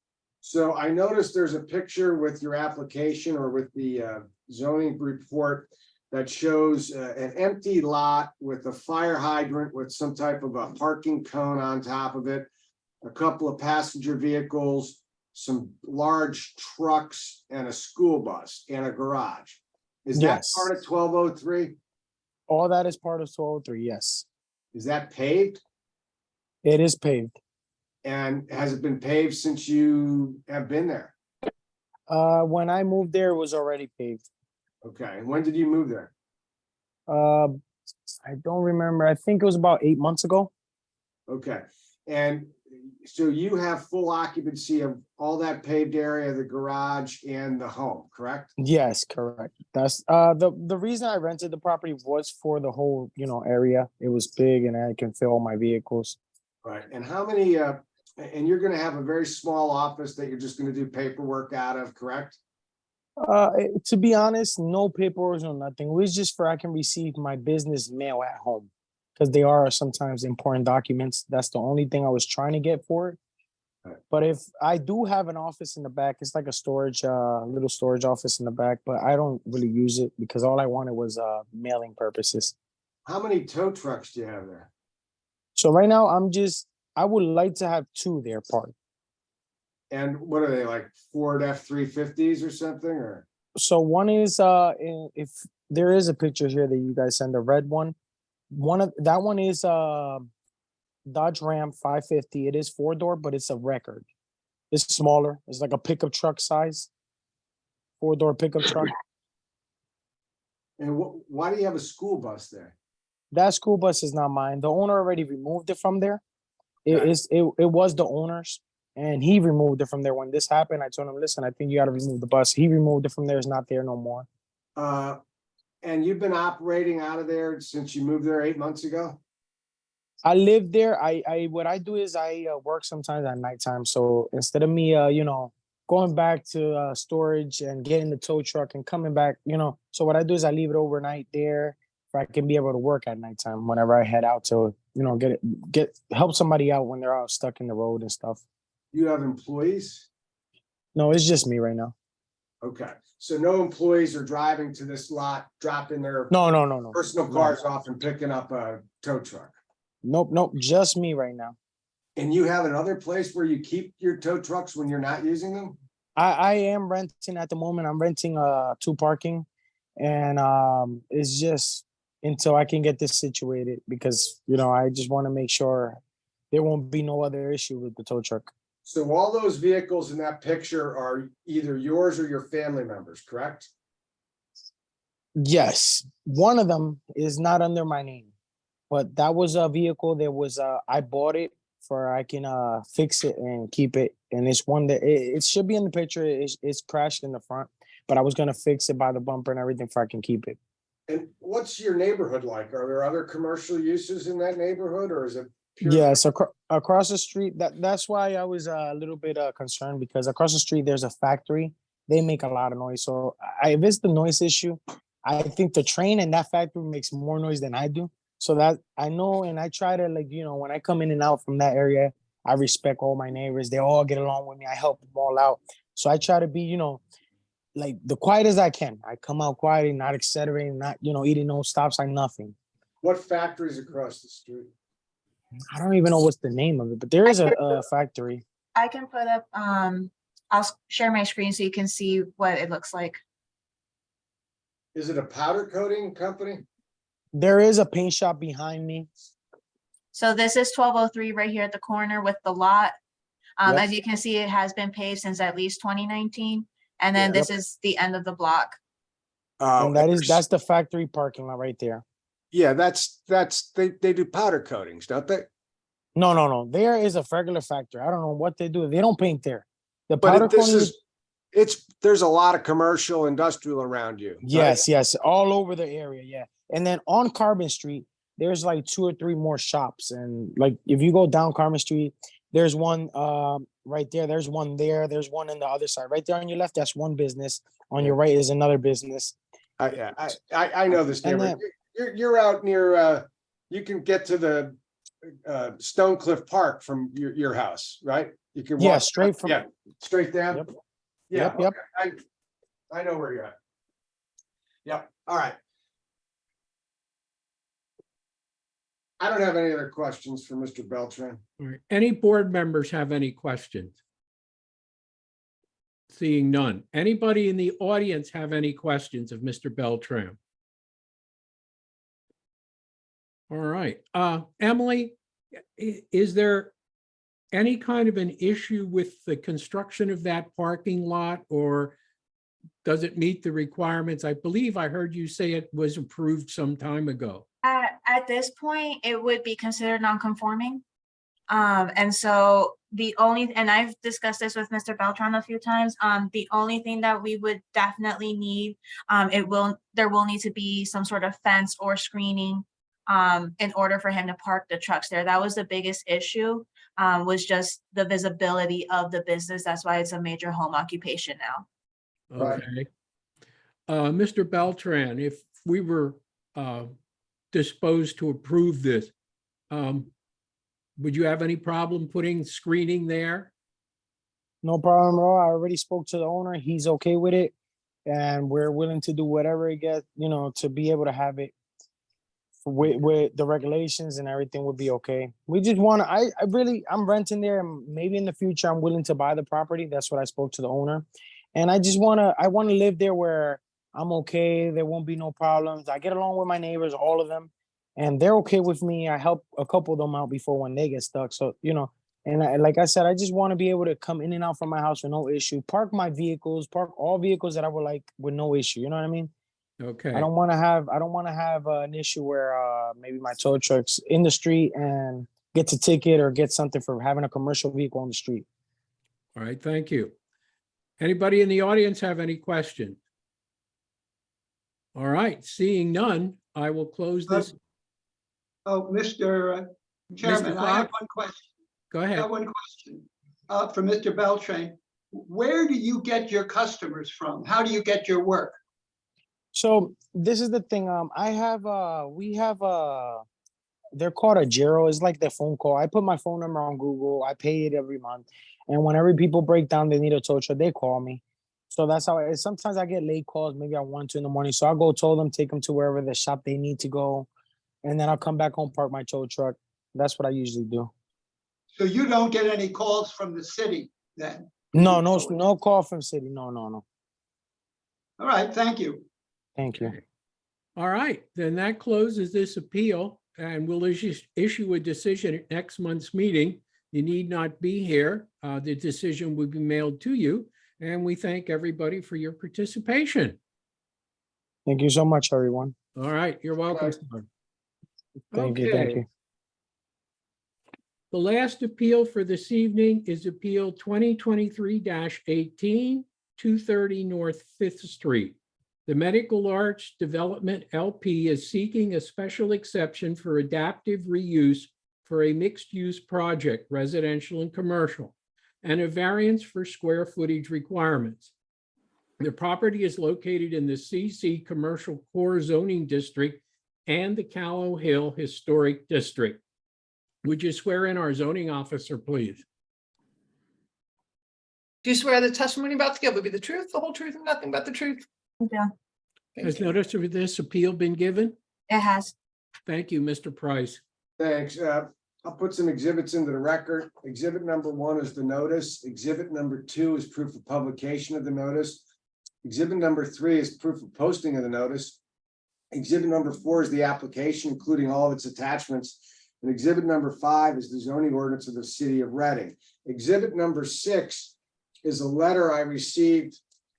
So I noticed there's a picture with your application or with the zoning report that shows an empty lot with a fire hydrant with some type of a parking cone on top of it, a couple of passenger vehicles, some large trucks, and a school bus and a garage. Is that Yes. part of 1203? All that is part of 1203, yes. Is that paved? It is paved. And has it been paved since you have been there? When I moved there, it was already paved. Okay, and when did you move there? Uh, I don't remember. I think it was about 8 months ago. Okay, and so you have full occupancy of all that paved area, the garage and the home, correct? Yes, correct. That's the reason I rented the property was for the whole, area. It was big and I can fit all my vehicles. Right, and how many, and you're gonna have a very small office that you're just gonna do paperwork out of, correct? To be honest, no paperwork, no nothing. It was just for I can receive my business mail at home. Because they are sometimes important documents. That's the only thing I was trying to get for it. Right. But if I do have an office in the back, it's like a storage, little storage office in the back, but I don't really use it because all I wanted was mailing purposes. How many tow trucks do you have there? So right now I would like to have 2 there parked. And what are they, like Ford F-350s or something, or? So one is if there is a picture here that you guys send, a red one. That one is Dodge Ram 550. It is 4-door, but it's a record. It's smaller. It's like a pickup truck size. 4-door pickup truck. And why do you have a school bus there? That school bus is not mine. The owner already removed it from there. It was the owner's, and he removed it from there. When this happened, I told him, listen, I think you got to remove the bus. He removed it from there. It's not there no more. And you've been operating out of there since you moved there 8 months ago? I live there. What I do is I work sometimes at nighttime. So instead of me, going back to storage and getting the tow truck and coming back, so what I do is I leave it overnight there, where I can be able to work at nighttime whenever I head out to, help somebody out when they're out stuck in the road and stuff. You have employees? No, it's just me right now. Okay, so no employees are driving to this lot, dropping their No. personal cars off and picking up a tow truck? Nope. Just me right now. And you have another place where you keep your tow trucks when you're not using them? I am renting at the moment. I'm renting 2 parking, and it's just until I can get this situated because I just want to make sure there won't be no other issue with the tow truck. So all those vehicles in that picture are either yours or your family members, correct? Yes, one of them is not under my name, but that was a vehicle that was I bought it for I can fix it and keep it, and it's one that it should be in the picture. It's crashed in the front, but I was gonna fix it by the bumper and everything for I can keep it. And what's your neighborhood like? Are there other commercial uses in that neighborhood, or is it pure? Yes, across the street. That's why I was a little bit concerned because across the street there's a factory. They make a lot of noise. So if it's the noise issue, I think the train and that factory makes more noise than I do. So that I know, and I try to when I come in and out from that area, I respect all my neighbors. They all get along with me. I help them all out. So I try to be, like the quiet as I can. I come out quietly, not accelerating, not, eating no stop sign, nothing. What factories across the street? I don't even know what's the name of it, but there is a factory. I can put up, I'll share my screen so you can see what it looks like. Is it a powder coating company? There is a paint shop behind me. So this is 1203 right here at the corner with the lot. Yep. As you can see, it has been paved since at least 2019. And then this is the end of the block. And that's the factory parking lot right there. Yeah, that's they do powder coatings, don't they? No. There is a regular factory. I don't know what they do. They don't paint there. The But powder this coating is there's a lot of commercial industrial around you. right? yes, all over the area, yeah. And then on Carbon Street, there's like 2 or 3 more shops. And like if you go down Carbon Street, there's one right there. There's one there. There's one on the other side. Right there on your left, that's one business. On your right is another business. I know this And neighborhood. You're out near you can get to the Stonecliff Park from your house, right? You can walk straight from straight down. Yep. Yeah, Yep. okay. I know where you're at. Yep. All right. I don't have any other questions for Mr. Beltran. All right. Any board members have any questions? Seeing none. Anybody in the audience have any questions of Mr. Beltran? All right. Emily, is there any kind of an issue with the construction of that parking lot, or does it meet the requirements? I believe I heard you say it was approved some time ago. At this point, it would be considered non-conforming. And so and I've discussed this with Mr. Beltran a few times, the only thing that we would definitely need, there will need to be some sort of fence or screening in order for him to park the trucks there. That was the biggest issue, was just the visibility of the business. That's why it's a major home occupation now. Right. Okay. Mr. Beltran, if we were disposed to approve this, would you have any problem putting screening there? No problem at all. I already spoke to the owner. He's okay with it. And we're willing to do whatever it gets, to be able to have it with the regulations and everything would be okay. We just want to, I'm renting there, and maybe in the future I'm willing to buy the property. That's what I spoke to the owner. And I want to live there where I'm okay. There won't be no problems. I get along with my neighbors, all of them, and they're okay with me. I help a couple of them out before when they get stuck. So, like I said, I just want to be able to come in and out from my house with no issue. Park my vehicles, park all vehicles that I would like with no issue. You know what I mean? Okay. I don't want to have an issue where maybe my tow truck's in the street and gets a ticket or gets something for having a commercial vehicle on the street. All right, thank you. Anybody in the audience have any questions? All right, seeing none, I will close this. Oh, Mr. Chairman, I have one question. Go I ahead. have one question for Mr. Beltran. Where do you get your customers from? How do you get your work? So this is the thing. They're called a Giro. It's like their phone call. I put my phone number on Google. I pay it every month. And whenever people break down, they need a tow truck, they call me. So that's how sometimes I get late calls, maybe at 1, 2 in the morning. So I'll go tow them, take them to wherever the shop they need to go. And then I'll come back home, park my tow truck. That's what I usually do. So you don't get any calls from the city then? No call from city. No. All right, thank you. Thank you. All right, then that closes this appeal, and we'll issue a decision at next month's meeting. You need not be here. The decision will be mailed to you, and we thank everybody for your participation. Thank you so much, everyone. All right, you're welcome. Right. sir. Thank you. Okay. The last appeal for this evening is Appeal 2023-18, 230 North 5th Street. The Medical Arts Development LP is seeking a special exception for adaptive reuse for a mixed-use project, residential and commercial, and a variance for square footage requirements. The property is located in the CC Commercial Core Zoning District and the Callow Hill Historic District. Would you swear in our zoning officer, please? Do you swear the testimony about to give will be the truth, the whole truth, and nothing but the truth? Yeah, Thank Has you. notice of this appeal been given? it has. Thank you, Mr. Price. Thanks. I'll put some exhibits into the record. Exhibit number 1 is the notice. Exhibit number 2 is proof of publication of the notice. Exhibit number 3 is proof of posting of the notice. Exhibit number 4 is the application, including all of its attachments. And exhibit number 5 is the zoning ordinance of the city of Reading. Exhibit number 6 is a letter I received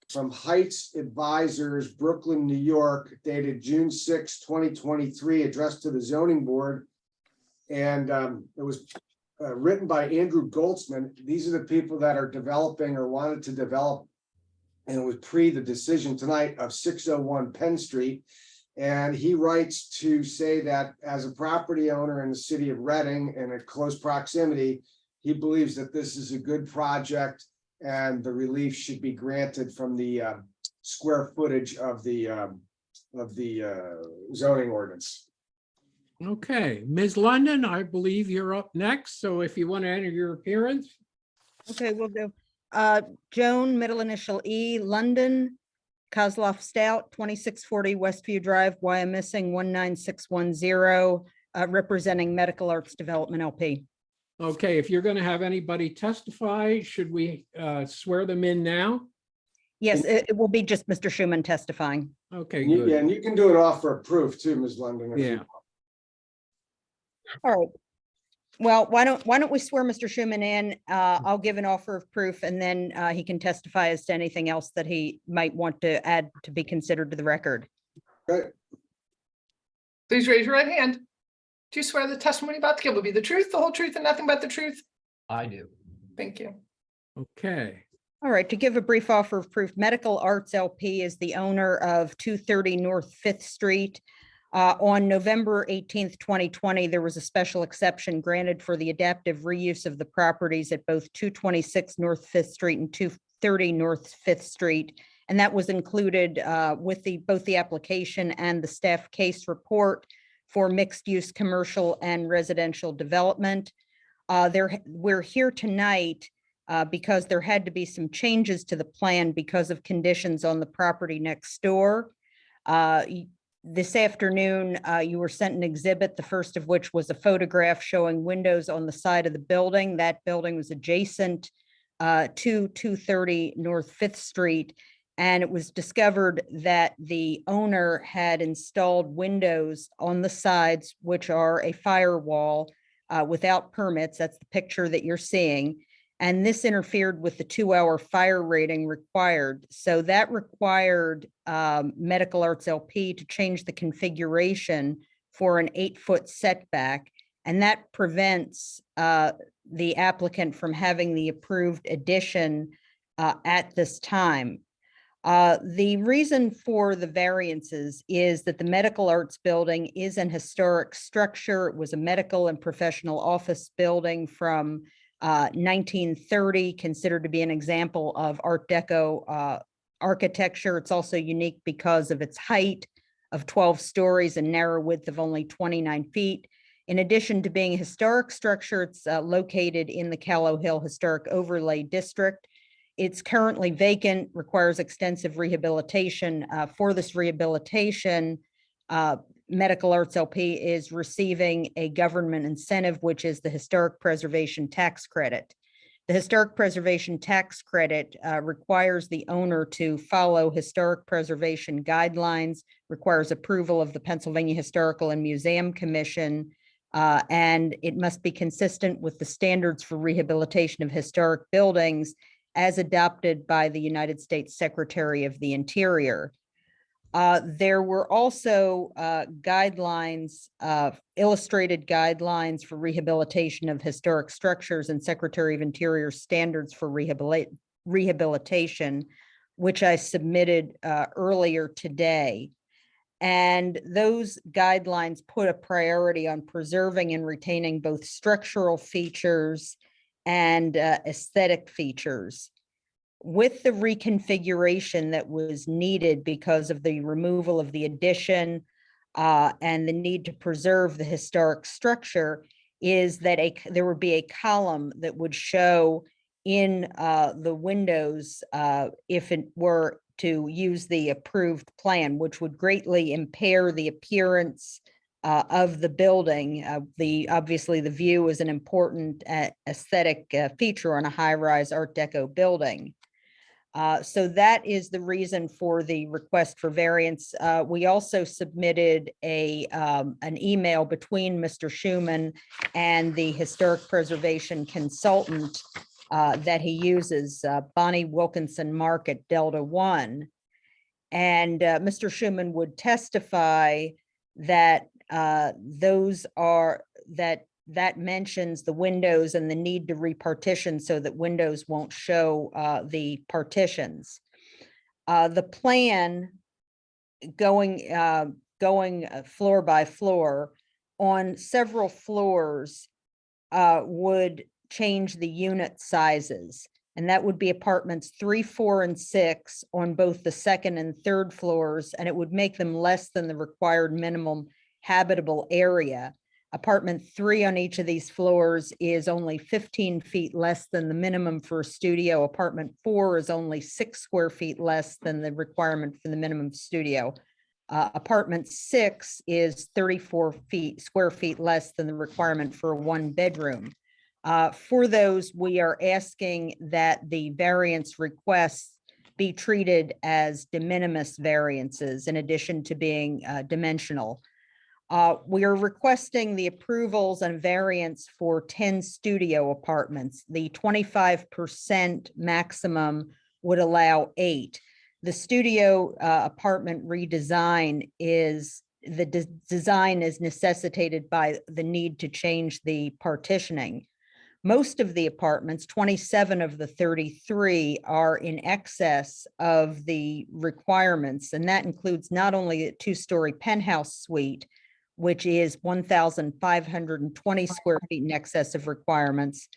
from Heights Advisors, Brooklyn, New York, dated June 6, 2023, addressed to the zoning board. And it was written by Andrew Goldsman. These are the people that are developing or wanted to develop, and it was pre the decision tonight of 601 Penn Street. And he writes to say that as a property owner in the city of Reading in a close proximity, he believes that this is a good project and the relief should be granted from the square footage of the zoning ordinance. Okay, Ms. London, I believe you're up next. So if you want to enter your appearance. Okay, we'll do. Joan, middle initial E, London, Kozloff Stout, 2640 Westview Drive, Wyomissing 19610, representing Medical Arts Development LP. Okay, if you're going to have anybody testify, should we swear them in now? Yes, it will be just Mr. Schuman testifying. Okay, Yeah, good. and you can do it off for proof too, Ms. London. if you Yeah. want. All right. Well, why don't we swear Mr. Schuman in? I'll give an offer of proof and then he can testify as to anything else that he might want to add to be considered to the record. Okay. Please raise your right hand. Do you swear the testimony about to give will be the truth, the whole truth, and nothing but the truth? I do. Thank you. Okay. All right, to give a brief offer of proof, Medical Arts LP is the owner of 230 North Fifth Street. On November 18th, 2020, there was a special exception granted for the adaptive reuse of the properties at both 226 North Fifth Street and 230 North Fifth Street. And that was included with both the application and the staff case report for mixed-use commercial and residential development. We're here tonight because there had to be some changes to the plan because of conditions on the property next door. This afternoon, you were sent an exhibit, the first of which was a photograph showing windows on the side of the building. That building was adjacent to 230 North Fifth Street. And it was discovered that the owner had installed windows on the sides, which are a firewall without permits. That's the picture that you're seeing. And this interfered with the 2-hour fire rating required. So that required Medical Arts LP to change the configuration for an 8-foot setback. And that prevents the applicant from having the approved addition at this time. The reason for the variances is that the Medical Arts building is an historic structure. It was a medical and professional office building from 1930, considered to be an example of Art Deco architecture. It's also unique because of its height of 12 stories and narrow width of only 29 feet. In addition to being a historic structure, it's located in the Callow Hill Historic Overlay District. It's currently vacant, requires extensive rehabilitation. For this rehabilitation, Medical Arts LP is receiving a government incentive, which is the Historic Preservation Tax Credit. The Historic Preservation Tax Credit requires the owner to follow historic preservation guidelines, requires approval of the Pennsylvania Historical and Museum Commission, and it must be consistent with the standards for rehabilitation of historic buildings as adopted by the United States Secretary of the Interior. There were also guidelines, illustrated guidelines for rehabilitation of historic structures and Secretary of Interior standards for rehabilitation, which I submitted earlier today. And those guidelines put a priority on preserving and retaining both structural features and aesthetic features. With the reconfiguration that was needed because of the removal of the addition and the need to preserve the historic structure, is that there would be a column that would show in the windows if it were to use the approved plan, which would greatly impair the appearance of the building. Obviously the view is an important aesthetic feature on a high-rise Art Deco building. So that is the reason for the request for variance. We also submitted an email between Mr. Schuman and the historic preservation consultant that he uses, Bonnie Wilkinson Market Delta One. And Mr. Schuman would testify that that mentions the windows and the need to repartition so that windows won't show the partitions. The plan going floor by floor on several floors would change the unit sizes. And that would be apartments 3, 4, and 6 on both the second and third floors, and it would make them less than the required minimum habitable area. Apartment 3 on each of these floors is only 15 feet less than the minimum for a studio. Apartment 4 is only 6 square feet less than the requirement for the minimum studio. Apartment 6 is 34 square feet less than the requirement for a 1-bedroom. For those, we are asking that the variance requests be treated as de minimis variances in addition to being dimensional. We are requesting the approvals and variance for 10 studio apartments. The 25% maximum would allow 8. The studio apartment redesign is, design is necessitated by the need to change the partitioning. Most of the apartments, 27 of the 33, are in excess of the requirements, and that includes not only a 2-story penthouse suite, which is 1,520 square feet in excess of requirements,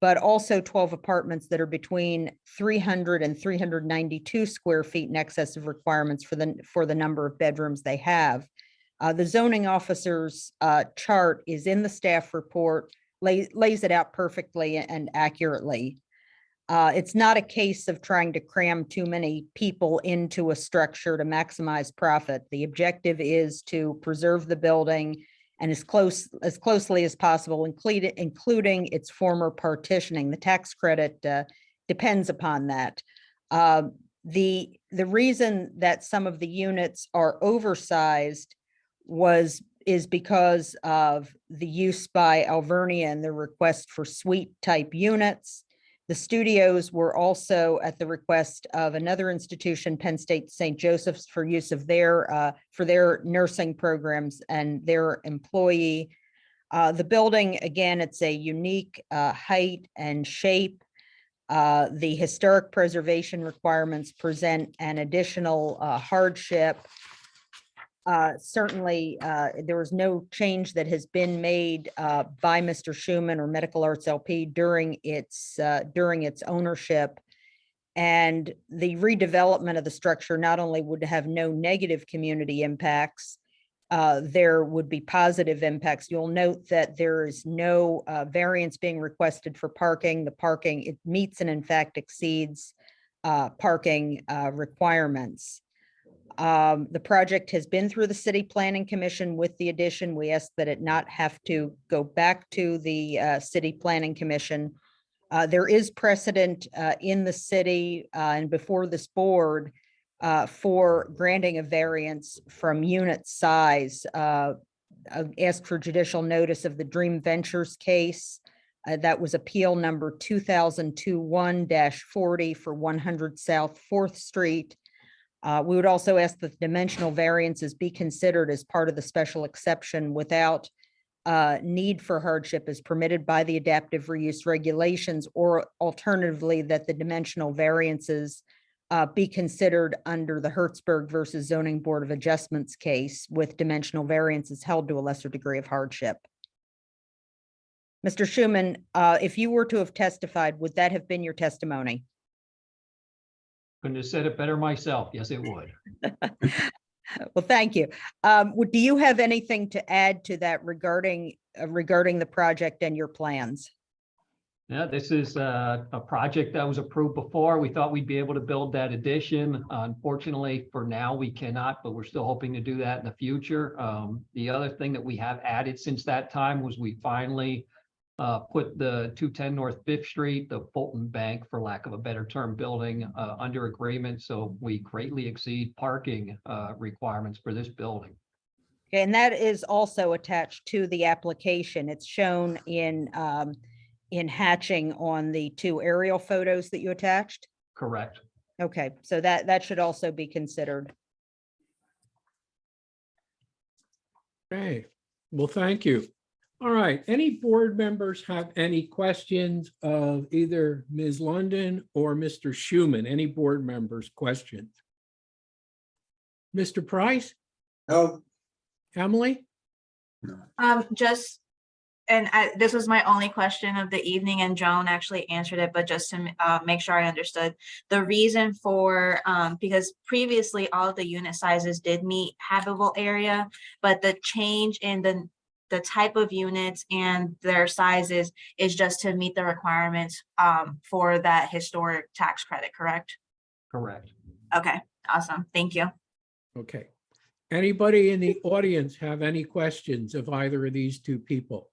but also 12 apartments that are between 300 and 392 square feet in excess of requirements for the number of bedrooms they have. The zoning officer's chart is in the staff report, lays it out perfectly and accurately. It's not a case of trying to cram too many people into a structure to maximize profit. The objective is to preserve the building and as closely as possible, including its former partitioning. The tax credit depends upon that. The reason that some of the units are oversized is because of the use by Alvernia and their request for suite type units. The studios were also at the request of another institution, Penn State St. Joseph's, for use of for their nursing programs and their employee. The building, again, it's a unique height and shape. The historic preservation requirements present an additional hardship. Certainly, there was no change that has been made by Mr. Schuman or Medical Arts LP during its ownership. And the redevelopment of the structure not only would have no negative community impacts, there would be positive impacts. You'll note that there is no variance being requested for parking. The parking, it meets and in fact exceeds parking requirements. The project has been through the City Planning Commission with the addition. We ask that it not have to go back to the City Planning Commission. There is precedent in the city and before this board for granting a variance from unit size. Ask for judicial notice of the Dream Ventures case. That was appeal number 2021-40 for 100 South 4th Street. We would also ask that the dimensional variances be considered as part of the special exception without need for hardship as permitted by the adaptive reuse regulations, or alternatively, that the dimensional variances be considered under the Hertzberg versus Zoning Board of Adjustments case with dimensional variances held to a lesser degree of hardship. Mr. Schuman, if you were to have testified, would that have been your testimony? Couldn't have said it better myself. Yes, it would. Well, thank you. Do you have anything to add to that regarding the project and your plans? Yeah, this is a project that was approved before. We thought we'd be able to build that addition. Unfortunately, for now, we cannot, but we're still hoping to do that in the future. The other thing that we have added since that time was we finally put the 210 North 5th Street, the Fulton Bank, for lack of a better term, building under agreement. So we greatly exceed parking requirements for this building. Okay, and that is also attached to the application. It's shown in hatching on the 2 aerial photos that you attached? Correct. Okay, so that should also be considered. Okay, well, thank you. All right, any board members have any questions of either Ms. London or Mr. Schuman? Any board members' questions? Mr. Price? No. Emily? This was my only question of the evening, and Joan actually answered it, but just to make sure I understood the reason for, because previously all of the unit sizes did meet habitable area, but the change in the type of units and their sizes is just to meet the requirements for that historic tax credit, correct? Correct. Okay, awesome. Thank you. Okay. Anybody in the audience have any questions of either of these 2 people?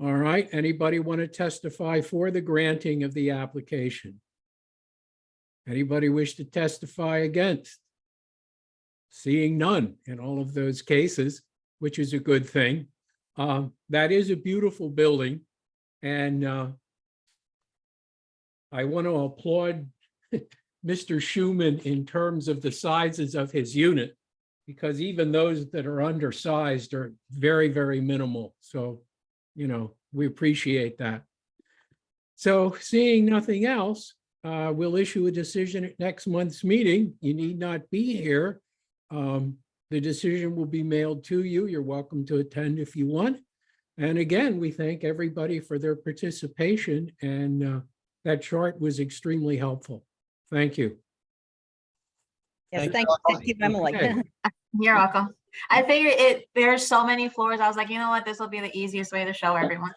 All right, anybody want to testify for the granting of the application? Anybody wish to testify against? seeing none in all of those cases, which is a good thing. That is a beautiful building, and I want to applaud Mr. Schuman in terms of the sizes of his unit, because even those that are undersized are very, very minimal. So, we appreciate that. So seeing nothing else, we'll issue a decision at next month's meeting. You need not be here. The decision will be mailed to you. You're welcome to attend if you want. And again, we thank everybody for their participation, and that chart was extremely helpful. Thank you. Yes, thank you, Emily. Okay. You're welcome. I figured there's so many floors. I was like, you know what, this will be the easiest way to show everyone.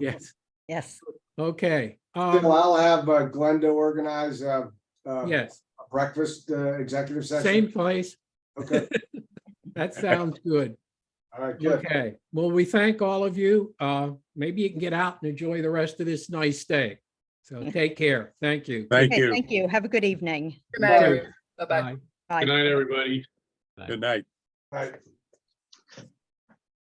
Yes, Yes. okay. Still, I'll have Glenda organize Yes, a breakfast executive session. same place. Okay, That sounds good. all right, good. Okay, well, we thank all of you. Maybe you can get out and enjoy the rest of this nice day. So take care. Thank you. Okay, thank you. Have a good evening. Good night, Bye. everyone. Bye-bye. Bye. Bye. Good night, everybody. Bye. Good night. All right.